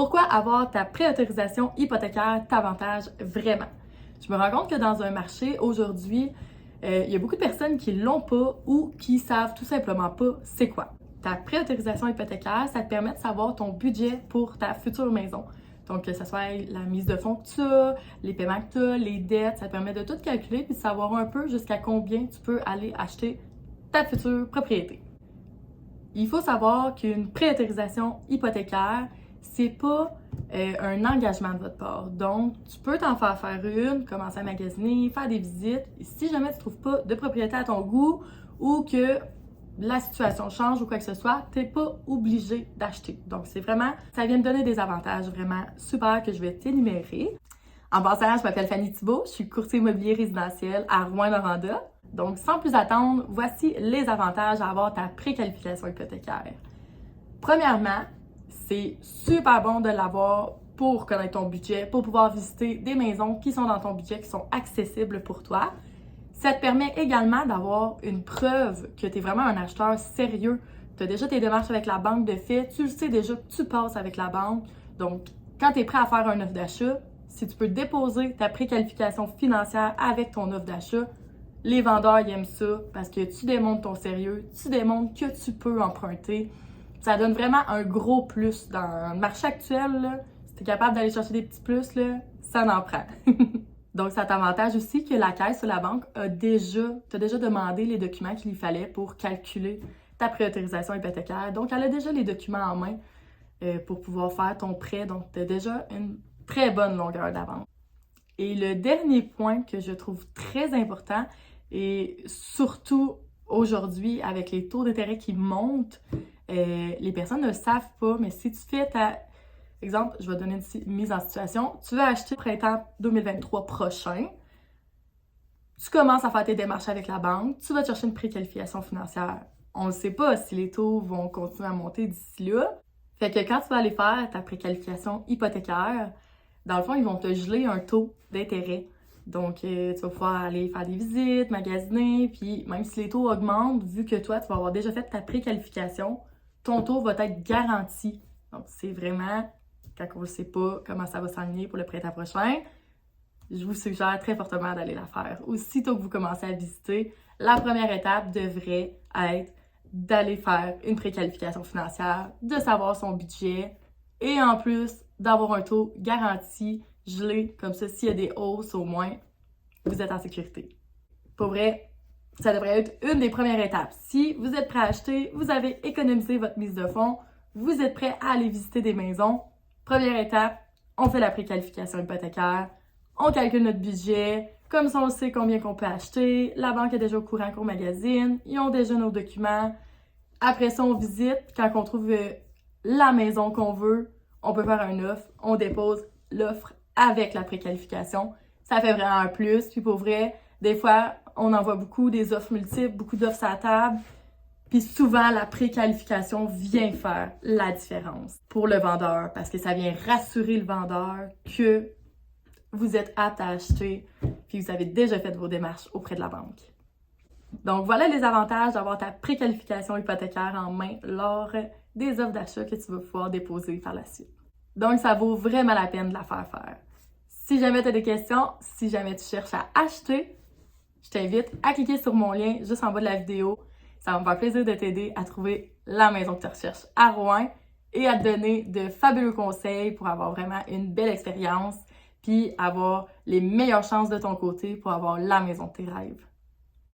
Pourquoi avoir ta préautorisation hypothécaire t'avantage vraiment? Je me rends compte que dans un marché aujourd'hui, il y a beaucoup de personnes qui l'ont pas ou qui savent tout simplement pas c'est quoi. Ta préautorisation hypothécaire, ça te permet de savoir ton budget pour ta future maison. Donc, que ce soit la mise de fonds que tu as, les paiements que tu as, les dettes, ça te permet de tout calculer puis de savoir un peu jusqu'à combien tu peux aller acheter ta future propriété. Il faut savoir qu'une préautorisation hypothécaire, c'est pas un engagement de votre part. Donc, tu peux t'en faire une, commencer à magasiner, faire des visites. Et si jamais tu trouves pas de propriété à ton goût ou que la situation change ou quoi que ce soit, t'es pas obligé d'acheter. Donc, c'est vraiment, ça vient te donner des avantages vraiment super que je vais t'énumérer. En passant, je m'appelle Fanny Thibault, je suis courtier immobilier résidentiel à Rouyn-Noranda. Donc, sans plus attendre, voici les avantages à avoir ta préqualification hypothécaire. Premièrement, c'est super bon de l'avoir pour connaître ton budget, pour pouvoir visiter des maisons qui sont dans ton budget, qui sont accessibles pour toi. Ça te permet également d'avoir une preuve que tu es vraiment un acheteur sérieux. Tu as déjà tes démarches avec la banque de fait, tu le sais déjà que tu passes avec la banque. Donc, quand tu es prêt à faire un offre d'achat, si tu peux déposer ta préqualification financière avec ton offre d'achat, les vendeurs ils aiment ça parce que tu démontres ton sérieux, tu démontres que tu peux emprunter. Ça donne vraiment un gros plus dans le marché actuel. Là, si tu es capable d'aller chercher des petits plus, là, ça en prend. Donc, ça t'avantage aussi que la caisse ou la banque t'a déjà demandé les documents qu'il lui fallait pour calculer ta préautorisation hypothécaire. Donc, elle a déjà les documents en main pour pouvoir faire ton prêt. Donc, tu as déjà une très bonne longueur d'avance. Et le dernier point que je trouve très important, et surtout aujourd'hui avec les taux d'intérêt qui montent, les personnes ne le savent pas, mais si tu fais exemple, je vais donner une mise en situation, tu veux acheter printemps 2023 prochain, tu commences à faire tes démarches avec la banque, tu vas chercher une préqualification financière. On ne sait pas si les taux vont continuer à monter d'ici là. Fait que quand tu vas aller faire ta préqualification hypothécaire, dans le fond, ils vont te geler un taux d'intérêt. Donc, tu vas pouvoir aller faire des visites, magasiner, puis même si les taux augmentent, vu que toi, tu vas avoir déjà fait ta préqualification, ton taux va être garanti. Donc, c'est vraiment, quand on ne sait pas comment ça va s'aligner pour le printemps prochain, je vous suggère très fortement d'aller la faire. Aussitôt que vous commencez à visiter, la première étape devrait être d'aller faire une préqualification financière, de savoir son budget et en plus d'avoir un taux garanti, gelé, comme ça, s'il y a des hausses au moins, vous êtes en sécurité. Pour vrai, ça devrait être une des premières étapes. Si vous êtes prêt à acheter, vous avez économisé votre mise de fonds, vous êtes prêt à aller visiter des maisons, première étape, on fait la préqualification hypothécaire, on calcule notre budget, comme ça on sait combien qu'on peut acheter, la banque est déjà au courant qu'on magasine, ils ont déjà nos documents. Après ça, on visite, quand on trouve la maison qu'on veut, on peut faire une offre, on dépose l'offre avec la préqualification. Ça fait vraiment un plus, puis pour vrai, des fois, on en voit beaucoup, des offres multiples, beaucoup d'offres sur la table, puis souvent, la préqualification vient faire la différence pour le vendeur, parce que ça vient rassurer le vendeur que vous êtes apte à acheter, puis vous avez déjà fait vos démarches auprès de la banque. Donc, voilà les avantages d'avoir ta préqualification hypothécaire en main lors des offres d'achat que tu vas pouvoir déposer par la suite. Donc, ça vaut vraiment la peine de la faire. Si jamais tu as des questions, si jamais tu cherches à acheter, je t'invite à cliquer sur mon lien juste en bas de la vidéo. Ça va me faire plaisir de t'aider à trouver la maison que tu recherches à Rouen et à te donner de fabuleux conseils pour avoir vraiment une belle expérience puis avoir les meilleures chances de ton côté pour avoir la maison de tes rêves.